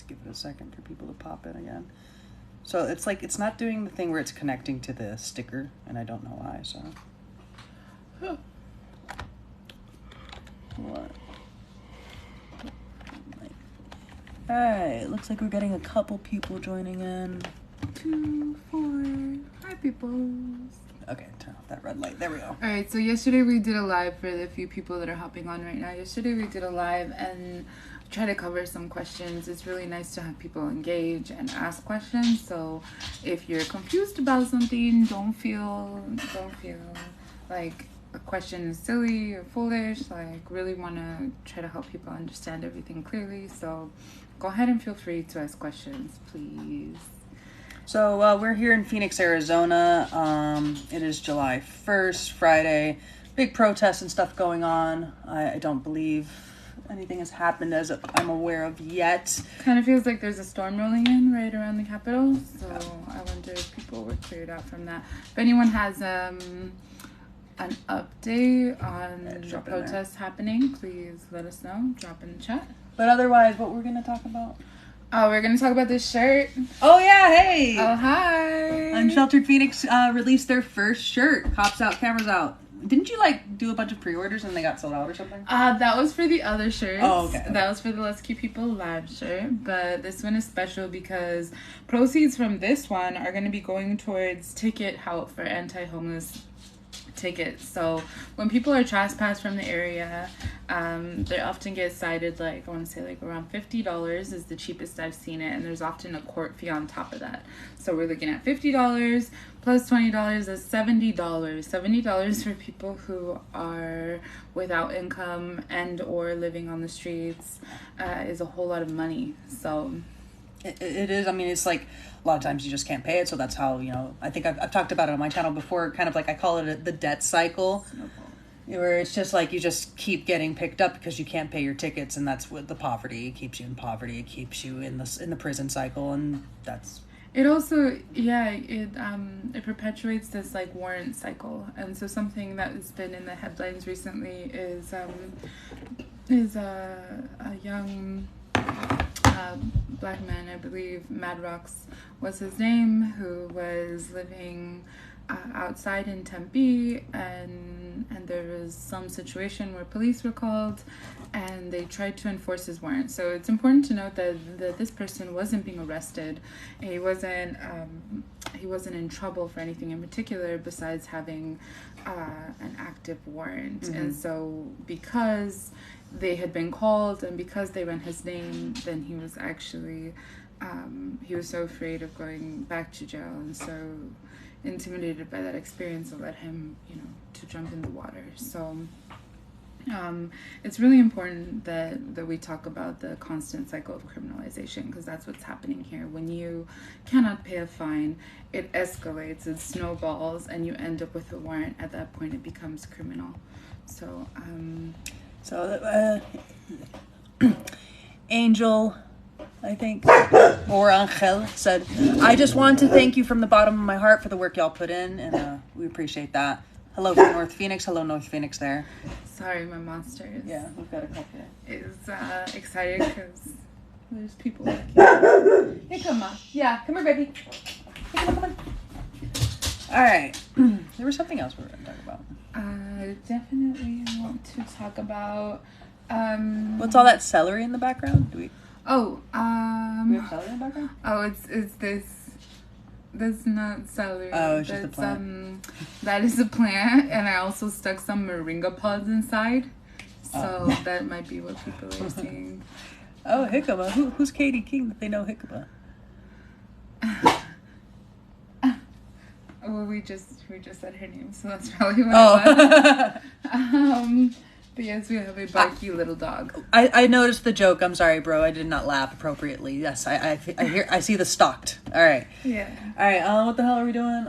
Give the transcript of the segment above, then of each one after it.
give it a second for people to pop in again. So it's like it's not doing the thing where it's connecting to the sticker, and I don't know why. So what? All right, looks like we're getting a couple people joining in. 2, 4, 5 people. Okay, turn off that red light. There we go. All right, so yesterday we did a live for the few people that are hopping on right now. Yesterday we did a live and try to cover some questions. It's really nice to have people engage and ask questions. So if you're confused about something, don't feel like a question is silly or foolish. Like, really want to try to help people understand everything clearly. So go ahead and feel free to ask questions, please. So we're here in Phoenix, Arizona. It is July 1st, Friday. Big protests and stuff going on. I don't believe anything has happened as I'm aware of yet. Kind of feels like there's a storm rolling in right around the Capitol. So I wonder if people were cleared out from that. If anyone has an update on the protests happening, please let us know. Drop in the chat. But otherwise, what we're going to talk about? Oh, we're going to talk about this shirt. Oh, yeah. Hey. Oh, hi. Unsheltered Phoenix released their first shirt. Cops out, cameras out. Didn't you, do a bunch of pre-orders and they got sold out or something? That was for the other shirts. Oh, okay. That was for the Let's Keep People Alive shirt. But this one is special because proceeds from this one are going to be going towards ticket help for anti-homeless tickets. So when people are trespassed from the area, they often get cited I want to say around $50 is the cheapest I've seen it, and there's often a court fee on top of that. So we're looking at $50 plus $20, that's $70 for people who are without income and or living on the streets. Is a whole lot of money. So it is. I mean, it's a lot of times you just can't pay it, so that's how, I think I've talked about it on my channel before, kind of I call it the debt cycle, where it's just you just keep getting picked up because you can't pay your tickets, and that's what the poverty, it keeps you in poverty, it keeps you in the prison cycle, and that's... It also, it perpetuates this warrant cycle. And so something that has been in the headlines recently is a young black man, I believe Madrox was his name, who was living outside in Tempe, and there was some situation where police were called and they tried to enforce his warrant. So it's important to note that this person wasn't being arrested. He wasn't in trouble for anything in particular besides having an active warrant. Mm-hmm. And so because they had been called and because they ran his name, then he was actually he was so afraid of going back to jail and so intimidated by that experience that led him to jump in the water. So it's really important that we talk about the constant cycle of criminalization, because that's what's happening here. When you cannot pay a fine, it escalates, it snowballs, and you end up with a warrant. At that point it becomes criminal. So Angel, I think, or Angel, said, "I just want to thank you from the bottom of my heart for the work y'all put in, and we appreciate that. Hello from North Phoenix. Hello, North Phoenix there." Sorry, my monster is... Yeah, we've got a couple. Is excited because there's people like you. Hey, come on. Yeah, come here, baby. Hey, come on. All right. There was something else we were going to talk about. Definitely want to talk about... What's all that celery in the background? Do we have celery in the background? Oh, it's this. That's not celery. Oh, it's just a plant. That is a plant, and I also stuck some moringa pods inside. So that might be what people are seeing. Oh, Hickaba. Who's Katie King that they know Hickaba? Well, we just said her name, so that's probably what it was. But yes, we have a barky little dog. I noticed the joke. I'm sorry, bro. I did not laugh appropriately. Yes, I see the stalked. All right. Yeah. All right. What the hell are we doing?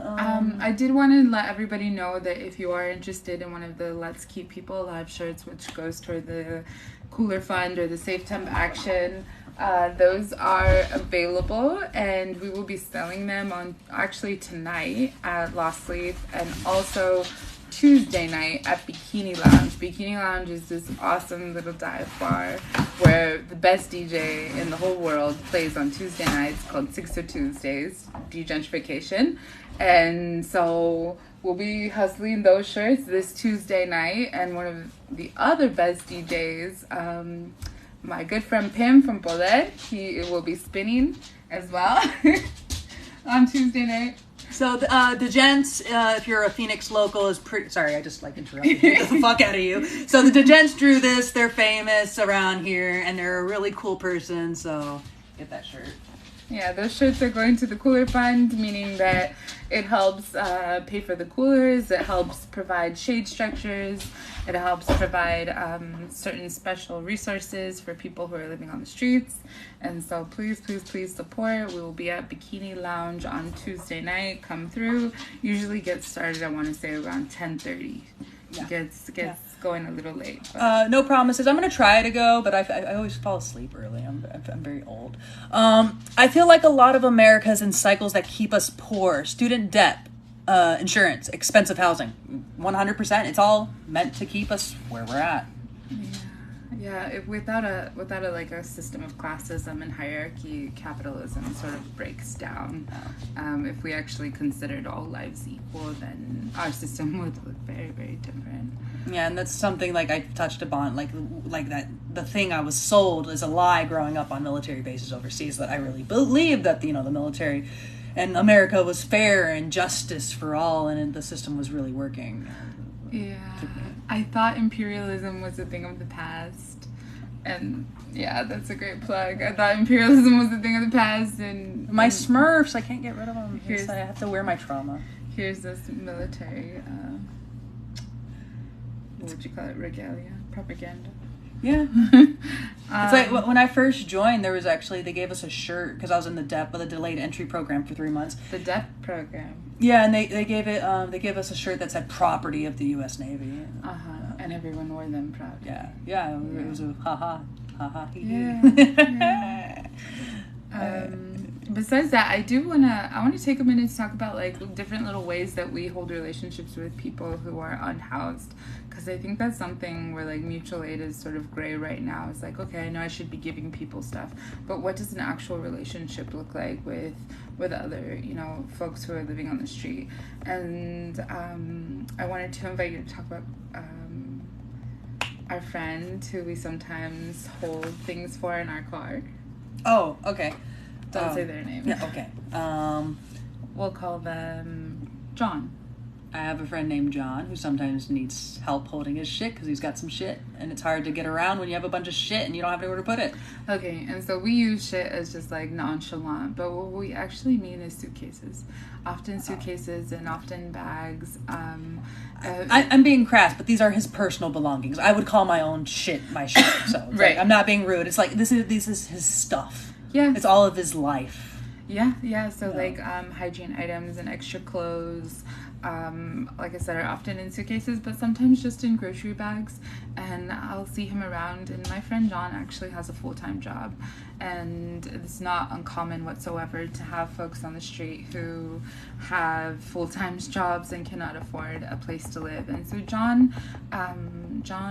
I did want to let everybody know that if you are interested in one of the Let's Keep People Alive shirts, which goes toward the Cooler Fund or the Safe Temp Action, those are available, and we will be selling them on actually tonight at Lost Sleep, and also Tuesday night at Bikini Lounge. Bikini Lounge is this awesome little dive bar where the best DJ in the whole world plays on Tuesday nights, called 6 Tuesdays, Degentrification. And so we'll be hustling those shirts this Tuesday night. And one of the other best DJs, my good friend Pim from Poder, he will be spinning as well on Tuesday night. So the gents, if you're a Phoenix local, is pretty. Sorry, I just interrupted you. Get the fuck out of you. So the gents drew this. They're famous around here, and they're a really cool person. So get that shirt. Yeah, those shirts are going to the Cooler Fund, meaning that it helps pay for the coolers, it helps provide shade structures, it helps provide certain special resources for people who are living on the streets. And so please, please, please support. We will be at Bikini Lounge on Tuesday night. Come through. Usually gets started, I want to say, around 10:30. Yeah. Gets going a little late. No promises. I'm gonna try to go, but I always fall asleep early. I'm very old. I feel like a lot of America is in cycles that keep us poor. Student debt, insurance, expensive housing. 100%. It's all meant to keep us where we're at. Yeah. Without a like a system of classism and hierarchy, capitalism sort of breaks down. If we actually considered all lives equal, then our system would look very, very different. Yeah, and that's something like I touched upon, like that. The thing I was sold is a lie growing up on military bases overseas, that I really believed that the military and America was fair and justice for all, and the system was really working. Yeah, I thought imperialism was a thing of the past, and yeah, that's a great plug. I thought imperialism was a thing of the past, and my Smurfs, I can't get rid of them. I have to wear my trauma. Here's this military, what would you call it, regalia, propaganda. Yeah. It's like when I first joined, there was actually, they gave us a shirt because I was in the DEP, the delayed entry program, for 3 months. The DEP program. Yeah, and they gave it. They gave us a shirt that said "Property of the U.S. Navy." And everyone wore them proud. Yeah. It was a ha. Yeah. Besides that, I want to take a minute to talk about like different little ways that we hold relationships with people who are unhoused, because I think that's something where like mutual aid is sort of gray right now. It's like, okay, I know I should be giving people stuff, but what does an actual relationship look like with other folks who are living on the street? And I wanted to invite you to talk about our friend who we sometimes hold things for in our car. Oh, okay. Don't say their name. Yeah, okay. We'll call them John. I have a friend named John who sometimes needs help holding his shit because he's got some shit, and it's hard to get around when you have a bunch of shit and you don't have anywhere to put it. Okay, and so we use shit as just like nonchalant, but what we actually mean is suitcases. Often suitcases and often bags. I'm being crass, but these are his personal belongings. I would call my own shit my shit. So right. Like, I'm not being rude. It's like this is his stuff. Yeah. It's all of his life. Yeah. So like hygiene items and extra clothes, like I said, are often in suitcases, but sometimes just in grocery bags. And I'll see him around. And my friend John actually has a full-time job, and it's not uncommon whatsoever to have folks on the street who have full-time jobs and cannot afford a place to live. And so John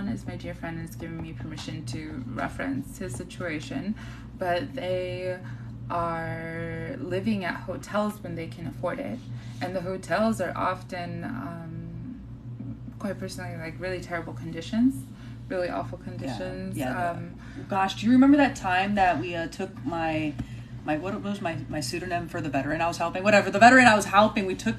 is my dear friend and has given me permission to reference his situation, but they are living at hotels when they can afford it, and the hotels are often quite personally like really terrible conditions, really awful conditions. Gosh, do you remember that time that we took my what was my pseudonym for the veteran I was helping, the veteran I was helping, we took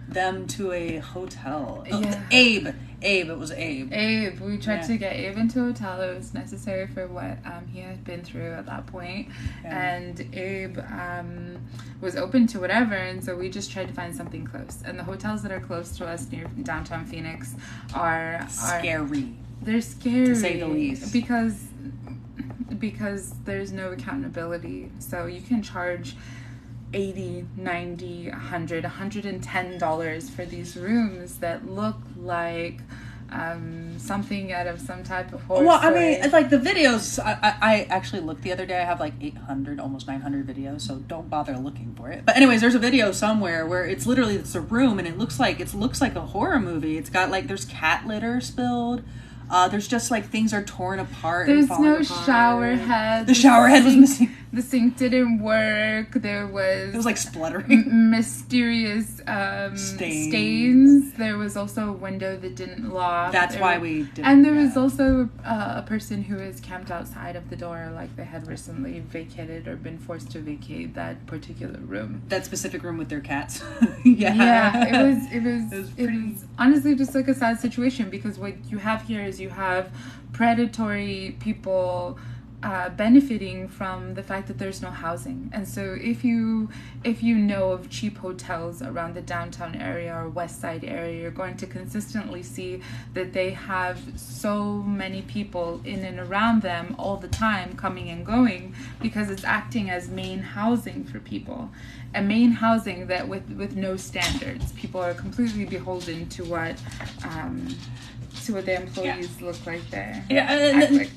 them to a hotel. Abe, it was Abe. We tried to get Abe into a hotel. It was necessary for what he had been through at that point. And Abe was open to whatever, and so we just tried to find something close. And the hotels that are close to us near downtown Phoenix are scary. They're scary, to say the least, because there's no accountability. So you can charge $80, $90, $100, $110 for these rooms that look like something out of some type of horror Well, I story. mean, it's like the videos, I actually looked the other day. I have like 800, almost 900 videos, so don't bother looking for it. But anyways, there's a video somewhere where it's a room, and it looks like a horror movie. It's got like, there's cat litter spilled. There's just like things are torn apart. There's and no apart. shower head. The shower head was missing. The sink didn't work. It was like spluttering. Mysterious stains. There was also a window that didn't lock. That's why we did. And there was also a person who was camped outside of the door, like they had recently vacated or been forced to vacate that particular room. That specific room with their cats. Yeah, it was honestly just like a sad situation, because what you have here is you have predatory people benefiting from the fact that there's no housing. And so if you know of cheap hotels around the downtown area or west side area, you're going to consistently see that they have so many people in and around them all the time, coming and going, because it's acting as main housing for people. A main housing that with no standards. People are completely beholden to what the employees look like there. Yeah,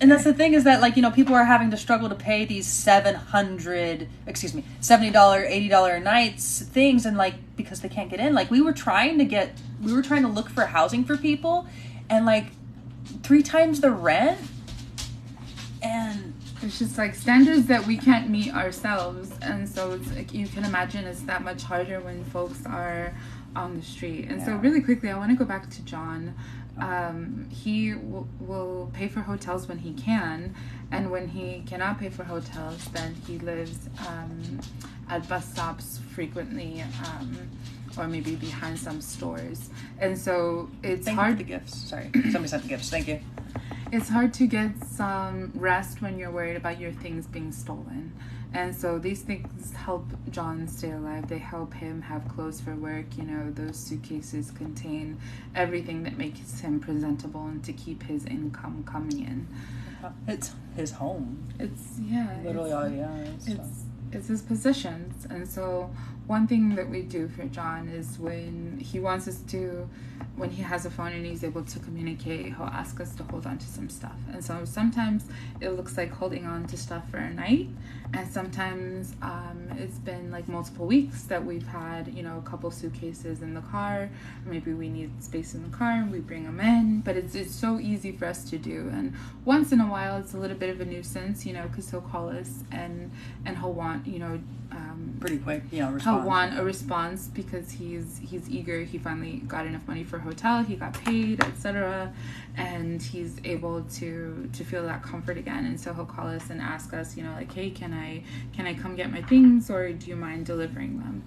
and that's the thing, is that, like, you know, people are having to struggle to pay these $70, $80 nights things, and like, because they can't get in. Like, we were trying to look for housing for people, and like 3 times the rent, and it's just like standards that we can't meet ourselves. And so it's like, you can imagine it's that much harder when folks are on the street. And so really quickly, I want to go back to John. He will pay for hotels when he can, and when he cannot pay for hotels, then he lives at bus stops frequently, or maybe behind some stores. And so it's hard. For the gifts. Sorry, somebody sent the gifts. Thank you. It's hard to get some rest when you're worried about your things being stolen. And so these things help John stay alive. They help him have clothes for work. You know, those suitcases contain everything that makes him presentable and to keep his income coming in. It's his home. It's literally all he has. It's his possessions. And so one thing that we do for John is when he wants us to, when he has a phone and he's able to communicate, he'll ask us to hold on to some stuff. And so sometimes it looks like holding on to stuff for a night, and sometimes it's been like multiple weeks that we've had, you know, a couple suitcases in the car. Maybe we need space in the car and we bring them in, but it's so easy for us to do. And once in a while it's a little bit of a nuisance, you know, because he'll call us and he'll want, you know, pretty quick, you know, response. He'll want a response because he's eager. He finally got enough money for a hotel, he got paid, etc., and he's able to feel that comfort again. And so he'll call us and ask us, you know, like, hey, can I come get my things, or do you mind delivering them?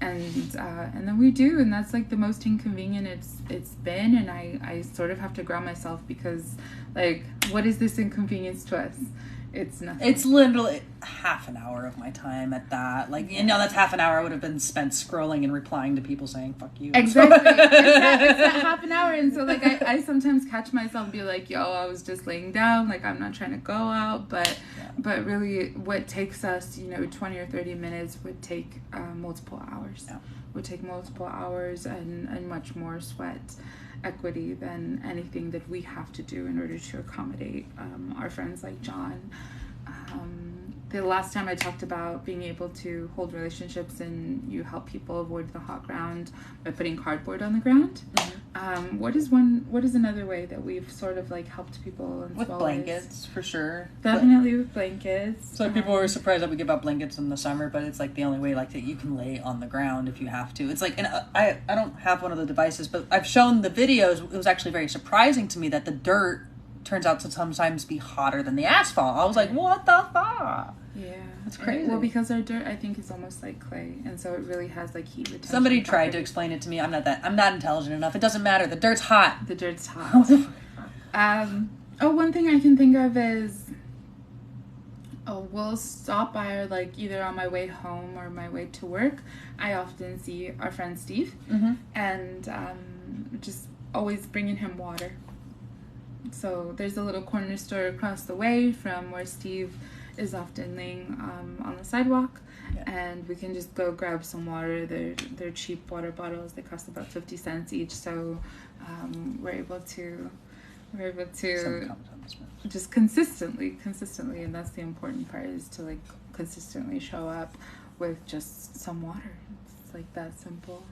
And then we do, and that's like the most inconvenient it's been. And I sort of have to ground myself, because like, what is this inconvenience to us? It's nothing. It's literally half an hour of my time at that. Like, you know, that's half an hour I would have been spent scrolling and replying to people saying, fuck you. Exactly. It's that half an hour. And so, like, I sometimes catch myself and be like, yo, I was just laying down. Like, I'm not trying to go out. But really, what takes us, you know, 20 or 30 minutes would take multiple hours. Yeah. Would take multiple hours and much more sweat equity than anything that we have to do in order to accommodate our friends like John. The last time I talked about being able to hold relationships and you help people avoid the hot ground by putting cardboard on the ground. Mm-hmm. What is another way that we've sort of like helped people? With blankets, for sure. Definitely with blankets. So people were surprised that we give out blankets in the summer, but it's like the only way, like, that you can lay on the ground if you have to. It's like, and I don't have one of the devices, but I've shown the videos. It was actually very surprising to me that the dirt turns out to sometimes be hotter than the asphalt. I was like, what the fuck? Yeah. That's crazy. Well, because our dirt, I think, is almost like clay, and so it really has like heat retention. Somebody tried to explain it to me. I'm not intelligent enough. It doesn't matter. The dirt's hot. The dirt's hot. One thing I can think of is, we'll stop by, or like either on my way home or my way to work. I often see our friend Steve, mm-hmm. and just always bringing him water. So there's a little corner store across the way from where Steve is often laying on the sidewalk, and we can just go grab some water. They're cheap water bottles. They cost about 50 cents each, so we're able to Something comes on this one. just consistently, and that's the important part, is to like consistently show up with just some water. It's like that simple.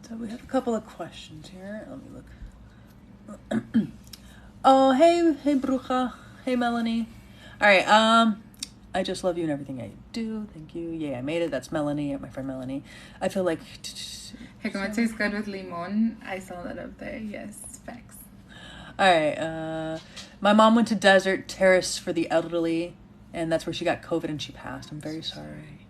So we have a couple of questions here. Let me look. Oh, hey, Bruja. Hey, Melanie. All right. I just love you and everything I do. Thank you. Yeah, I made it. That's Melanie, my friend Melanie. I feel like. Hey, como tastes good with limon. I saw that up there. Yes, facts. All right. My mom went to Desert Terrace for the elderly, and that's where she got COVID and she passed. I'm very sorry.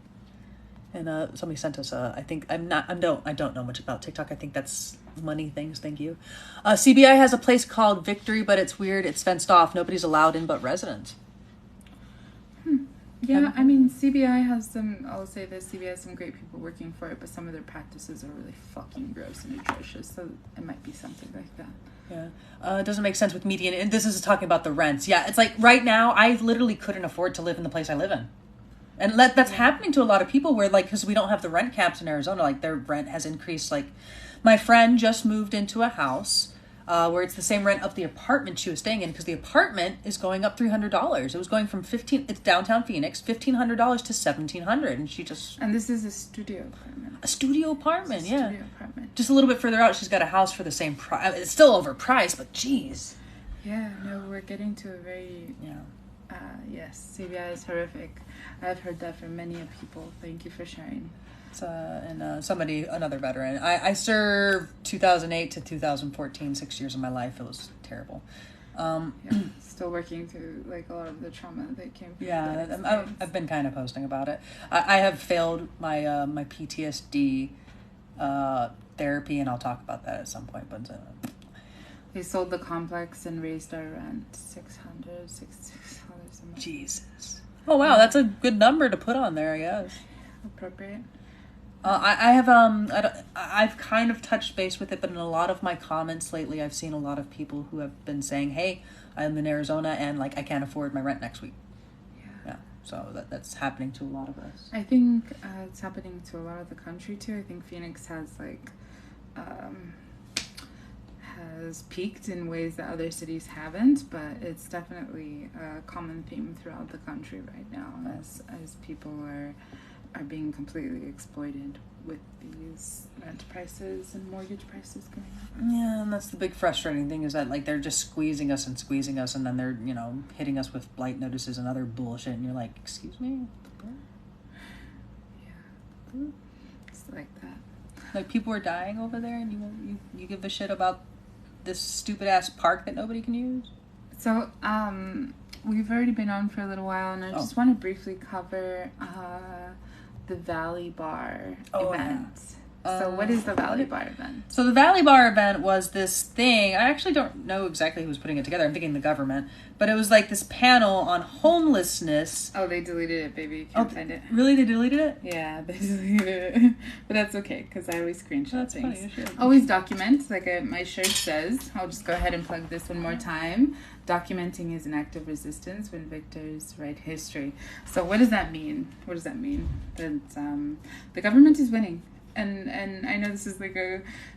And somebody sent us I don't know much about TikTok. I think that's money things. Thank you. CBI has a place called Victory, but it's weird. It's fenced off. Nobody's allowed in but residents. Yeah, I mean, CBI has I'll say this, CBI has some great people working for it, but some of their practices are really fucking gross and atrocious, so it might be something like that. Yeah. It doesn't make sense with median. And this is talking about the rents. Yeah, it's like right now, I literally couldn't afford to live in the place I live in. And that's happening to a lot of people where, like, because we don't have the rent caps in Arizona, like, their rent has increased. Like, my friend just moved into a house where it's the same rent of the apartment she was staying in, because the apartment is going up $300. It was going from it's downtown Phoenix, $1,500 to $1,700, and she just... And this is a studio apartment. A studio apartment, yeah. Studio apartment. Just a little bit further out, she's got a house for the same price. It's still overpriced, but geez. Yeah, no, we're getting to a very... Yeah. Yes, CBI is horrific. I've heard that from many people. Thank you for sharing. And another veteran. I served 2008 to 2014, 6 years of my life. It was terrible. Still working through like a lot of the trauma that came from Yeah, I've been kind of posting about it. I have failed my my PTSD therapy, and I'll talk about that at some point. But they sold the complex and raised our rent $600 a month. Jesus. Oh wow, that's a good number to put on there, I guess. Appropriate. I've kind of touched base with it, but in a lot of my comments lately, I've seen a lot of people who have been saying, "Hey, I'm in Arizona and like I can't afford my rent next week." Yeah. So that's happening to a lot of us. I think it's happening to a lot of the country too. I think Phoenix has has peaked in ways that other cities haven't, but it's definitely a common theme throughout the country right now as people are being completely exploited with these rent prices and mortgage prices going up. Yeah, and that's the big frustrating thing, is that like they're just squeezing us, and then they're, hitting us with blight notices and other bullshit, and you're like, excuse me? Yeah. It's like that. Like, people are dying over there, and you give a shit about this stupid ass park that nobody can use? So, we've already been on for a little while, and I just want to briefly cover the Valley Bar event. Yeah. So what is the Valley Bar event? So the Valley Bar event was this thing. I actually don't know exactly who was putting it together. I'm thinking the government. But it was like this panel on homelessness. Oh, they deleted it, baby. Can't find it. Really? They deleted it? Yeah, they deleted it. But that's okay, because I always screenshot things. Funny. Always document, like my shirt says. I'll just go ahead and plug this one more time. Documenting is an act of resistance when victors write history. So what does that mean? That the government is winning. And I know this is like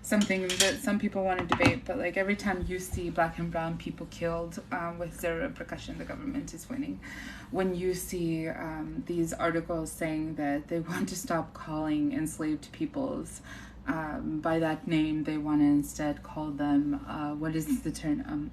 something that some people want to debate, but like every time you see Black and brown people killed with zero repercussion, the government is winning. When you see these articles saying that they want to stop calling enslaved peoples by that name, they want to instead call them, what is the term?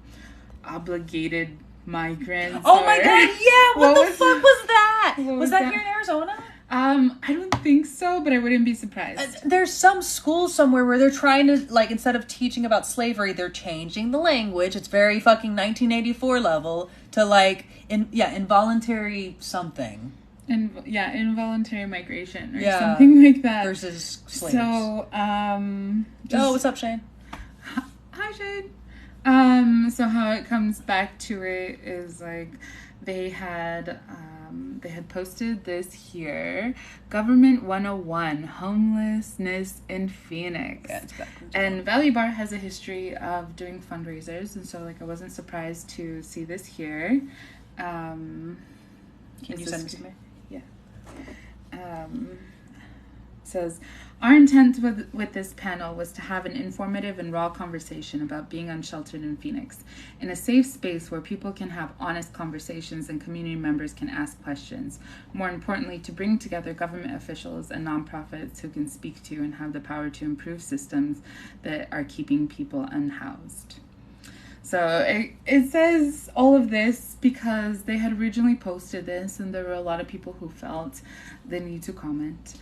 Obligated migrants. Oh my God, yeah! What the fuck was that? Was that here in Arizona? I don't think so, but I wouldn't be surprised. There's some school somewhere where they're trying to, like, instead of teaching about slavery, they're changing the language. It's very fucking 1984 level to, like, involuntary something. Involuntary migration or something like that. Versus slaves. So, what's up, Shane? Hi, Shane. So how it comes back to it is, like, they had posted this here, Government 101, Homelessness in Phoenix. Yeah, it's back. And Valley Bar has a history of doing fundraisers, and so like I wasn't surprised to see this here. Can you send it to me? Yeah. says, our intent with this panel was to have an informative and raw conversation about being unsheltered in Phoenix, in a safe space where people can have honest conversations and community members can ask questions. More importantly, to bring together government officials and nonprofits who can speak to and have the power to improve systems that are keeping people unhoused. So it says all of this because they had originally posted this and there were a lot of people who felt the need to comment.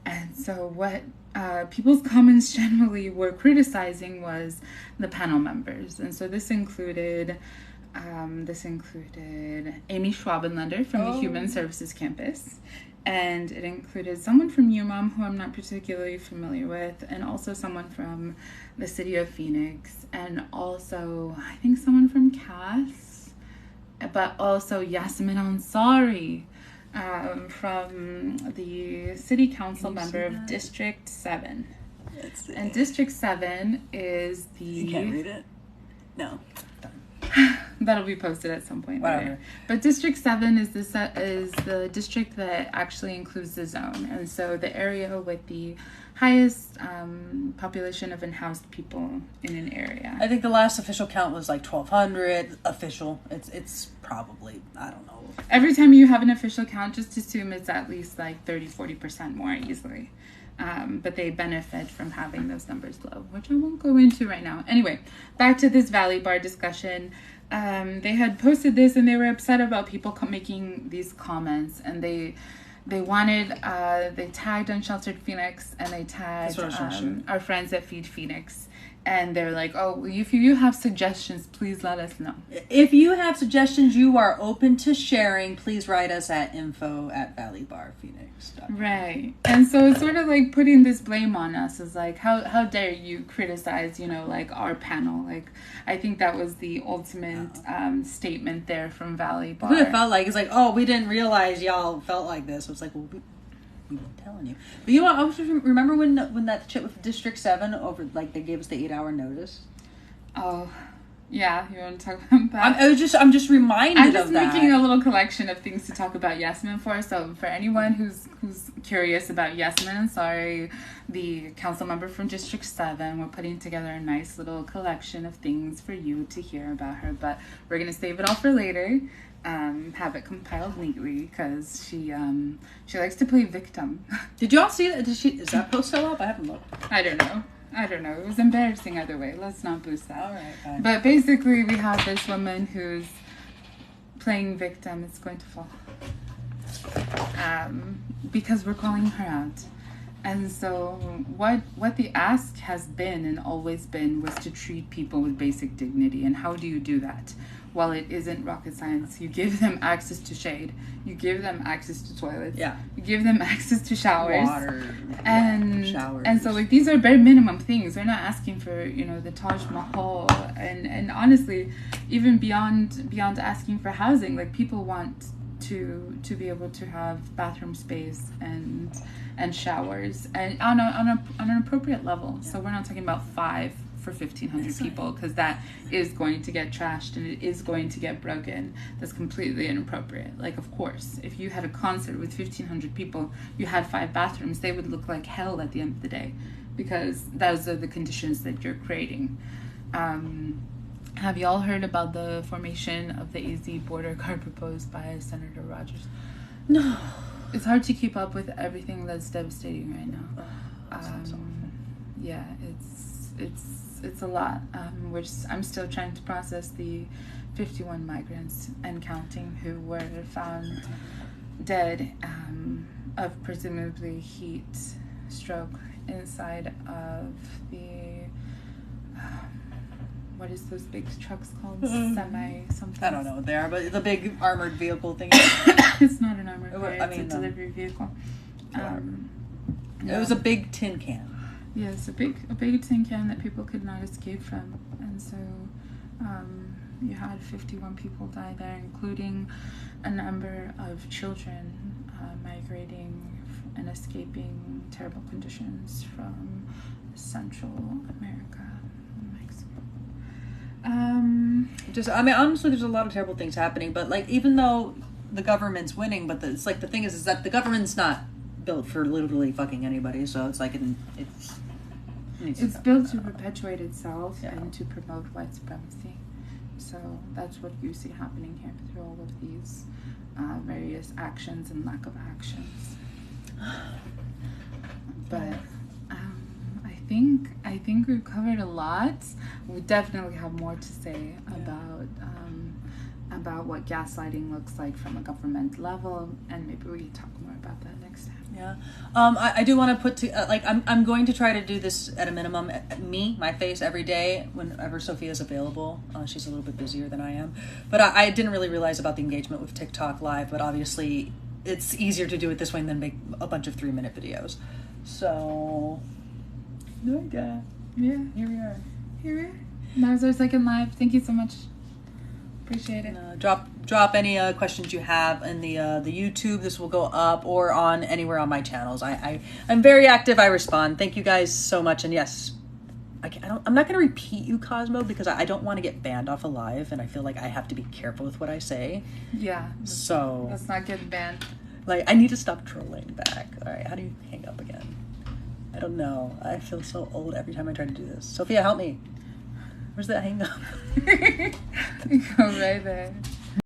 And so what people's comments generally were criticizing was the panel members. And so this included Amy Schwabenlander from the Human Services Campus. And it included someone from UMOM, who I'm not particularly familiar with, and also someone from the city of Phoenix, and also, I think, someone from CAS, but also Yasmin Ansari, from the city council member of District 7. And District 7 is the... You can't read it? No. That'll be posted at some point later. But District 7 is the district that actually includes the zone. And so the area with the highest population of unhoused people in an area. I think the last official count was like 1,200 official. It's probably, I don't know. Every time you have an official count, just assume it's at least like 30-40% more easily. But they benefit from having those numbers low, which I won't go into right now. Anyway, back to this Valley Bar discussion. They had posted this and they were upset about people making these comments, and they tagged Unsheltered Phoenix, and they tagged our friends at Feed Phoenix. And they're like, oh, if you have suggestions, please let us know. If you have suggestions you are open to sharing, please write us at info@valleybarphoenix.com. Right. And so it's sort of like putting this blame on us. It's like, how dare you criticize, like our panel? Like, I think that was the ultimate statement there from Valley Bar. What it felt like is like, oh, we didn't realize y'all felt like this. It was like, well, we've been telling you. But you know what? I was just remember when that shit with District 7 over, like, they gave us the 8-hour notice. Oh, yeah. You want to talk about that? I'm just reminded of that. I'm just making a little collection of things to talk about Yasmin for. So for anyone who's curious about Yasmin Ansari, the council member from District 7, we're putting together a nice little collection of things for you to hear about her. But we're going to save it all for later. Have it compiled neatly because she likes to play victim. Did y'all see that? Is that post still up? I haven't looked. I don't know. It was embarrassing either way. Let's not boost that. All right, fine. But basically, we have this woman who's playing victim. It's going to fall. Because we're calling her out. And so what the ask has been and always been was to treat people with basic dignity. And how do you do that? Well, it isn't rocket science. You give them access to shade. You give them access to toilets. Yeah. You give them access to showers. Water. And showers. And so like these are bare minimum things. They're not asking for, the Taj Mahal. And honestly, even beyond asking for housing, like people want to be able to have bathroom space and showers and on an appropriate level. Yeah. So we're not talking about 5 for 1,500 people, because that is going to get trashed and it is going to get broken. That's completely inappropriate. Like, of course, if you had a concert with 1,500 people, you had 5 bathrooms, they would look like hell at the end of the day, because those are the conditions that you're creating. Have y'all heard about the formation of the AZ border guard proposed by Senator Rogers? No. It's hard to keep up with everything that's devastating right now. Yeah, it's a lot. I'm still trying to process the 51 migrants and counting who were found dead of presumably heat stroke inside of the what is those big trucks called? Semi something. I don't know what they are, but the big armored vehicle thing. It's not an armored car. It's a delivery vehicle. It was a big tin can. Yes, a big tin can that people could not escape from, and so you had 51 people die there, including a number of children migrating and escaping terrible conditions from Central America. Honestly, there's a lot of terrible things happening, but like, even though the government's winning, but it's like the thing is that the government's not built for literally fucking anybody, so it's like it's built to perpetuate itself Yeah. and to promote white supremacy. So that's what you see happening here through all of these various actions and lack of actions. But I think we've covered a lot. We definitely have more to say about what gaslighting looks like from a government level, and maybe we can talk more about that next time. Yeah. I do want to put I'm going to try to do this at a minimum, my face every day whenever Sophia is available. She's a little bit busier than I am, but I didn't really realize about the engagement with TikTok Live, but obviously it's easier to do it this way than make a bunch of 3-minute videos. So, Yeah. here we are. Here we are. That was our second live. Thank you so much. Appreciate it. And, drop any questions you have in the YouTube. This will go up or on anywhere on my channels. I'm very active. I respond. Thank you guys so much. And yes, I'm not going to repeat you, Cosmo, because I don't want to get banned off of live, and I feel like I have to be careful with what I say. Yeah. So let's not get banned. Like, I need to stop trolling back. All right, how do you hang up again? I don't know. I feel so old every time I try to do this. Sophia, help me. Where's that hang up? Go right there.